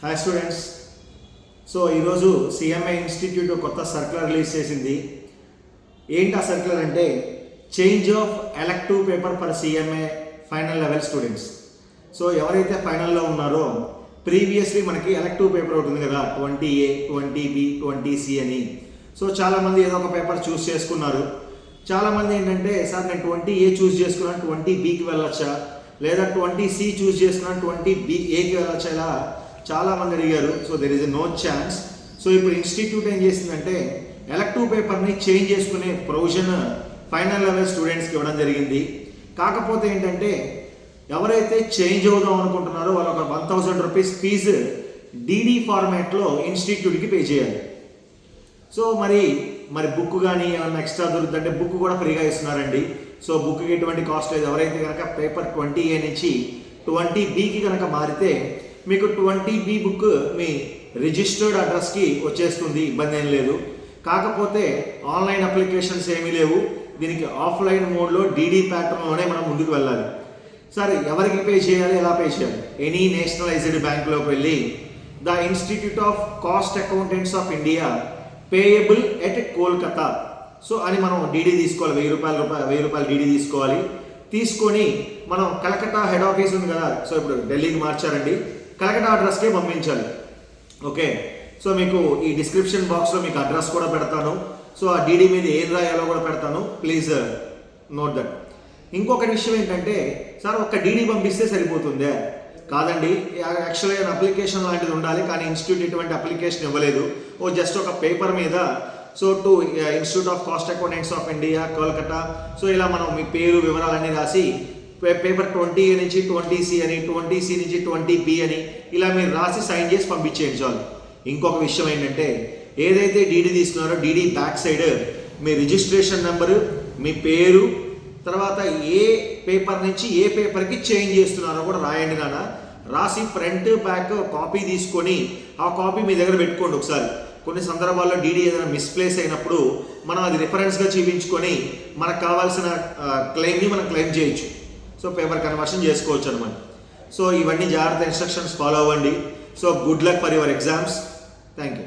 Hi students. So ఈరోజు CMI institute కొత్త circular release చేసింది. ఏంటి ఆ సర్క్యులర్ అంటే change of elective paper for CMI final level students. So ఎవరైతే ఫైనల్లో ఉన్నారో ప్రీవియస్లీ మనకి ఎలెక్టివ్ పేపర్ అవుతుంది కదా 20A 20B 20C అని. సో చాలామంది ఏదో ఒక పేపర్ చూస్ చేసుకున్నారు. చాలామంది ఏంటంటే సార్ నేను 20A చూస్ చేసుకున్నాను 20Bకి వెళ్ళొచ్చా, లేదా 20C చూస్ చేసుకున్నాను 20Aకి వెళ్ళొచ్చా, ఇలా చాలామంది అడిగారు. So there is a no chance. So ఇప్పుడు ఇన్స్టిట్యూట్ ఏం చేసిందంటే ఎలెక్టివ్ పేపర్ని చేంజ్ చేసుకునే ప్రొవిజన్ ఫైనల్ లెవెల్ స్టూడెంట్స్కి ఇవ్వడం జరిగింది. కాకపోతే ఏంటంటే ఎవరైతే చేంజ్ అవుదాం అనుకుంటున్నారో వాళ్ళు ఒక 1000 రూపీస్ ఫీజు డీడీ ఫార్మాట్లో ఇన్స్టిట్యూట్కి పే చేయాలి. సో మరి బుక్ కానీ ఏమన్నా ఎక్స్ట్రా దొరుకుతుందంటే బుక్ కూడా ఫ్రీగా ఇస్తున్నారండి. సో బుక్కి ఎటువంటి కాస్ట్ లేదు. ఎవరైతే కనుక పేపర్ 20A నుంచి 20Bకి కనుక మారితే మీకు 20B బుక్ మీ రిజిస్టర్డ్ అడ్రస్కి వచ్చేస్తుంది, ఇబ్బంది ఏం లేదు. కాకపోతే ఆన్లైన్ అప్లికేషన్స్ ఏమీ లేవు. దీనికి ఆఫ్లైన్ మోడ్లో డీడీ ప్యాటర్న్లోనే మనం ముందుకు వెళ్ళాలి. సరే ఎవరికి పే చేయాలి, ఎలా పే చేయాలి? ఎనీ నేషనలైజ్డ్ బ్యాంక్లోకి వెళ్ళి the institute of cost accountants of India payable at Kolkata so అని మనం డీడీ తీసుకోవాలి. 1000 రూపాయలు డీడీ తీసుకోవాలి. తీసుకొని మనం కలకత్తా హెడ్ ఆఫీస్ ఉంది కదా, సో ఇప్పుడు ఢిల్లీకి మార్చారండి, కలకత్తా అడ్రస్కే పంపించాలి. ఓకే, సో మీకు ఈ డిస్క్రిప్షన్ బాక్స్లో మీకు అడ్రస్ కూడా పెడతాను. సో ఆ డీడీ మీద ఏం రాయాలో కూడా పెడతాను, ప్లీజ్ నోట్ దట్. ఇంకొక విషయం ఏంటంటే సార్ ఒక్క డీడీ పంపిస్తే సరిపోతుందే? కాదండి, యాక్చువల్గా అప్లికేషన్ లాంటిది ఉండాలి, కానీ ఇన్స్టిట్యూట్ ఇటువంటి అప్లికేషన్ ఇవ్వలేదు. జస్ట్ ఒక పేపర్ మీద so to institute of cost accountants of India Kolkata, so ఇలా మనం మీ పేరు వివరాలన్నీ రాసి పేపర్ 20A నుంచి 20C అని 20C నుంచి 20B అని ఇలా మీరు రాసి సైన్ చేసి పంపించేయండి చాలు. ఇంకొక విషయం ఏంటంటే ఏదైతే డీడీ తీసుకున్నారో డీడీ బ్యాక్ సైడ్ మీ రిజిస్ట్రేషన్ నెంబరు, మీ పేరు, తర్వాత ఏ పేపర్ నుంచి ఏ పేపర్కి చేంజ్ చేస్తున్నారో కూడా రాయండి నాన్న. రాసి ఫ్రంట్ బ్యాక్ కాపీ తీసుకొని ఆ కాపీ మీ దగ్గర పెట్టుకోండి. ఒకసారి కొన్ని సందర్భాల్లో డీడీ ఏదైనా మిస్ప్లేస్ అయినప్పుడు మనం అది రిఫరెన్స్గా చూపించుకొని మనకు కావాల్సిన క్లెయిమ్ని మనం క్లెయిమ్ చేయొచ్చు. సో పేపర్ కన్వర్షన్ చేసుకోవచ్చు అనమాట. సో ఇవన్నీ జాగ్రత్త ఇన్స్ట్రక్షన్స్ ఫాలో అవ్వండి. So good luck for your exams. Thank you.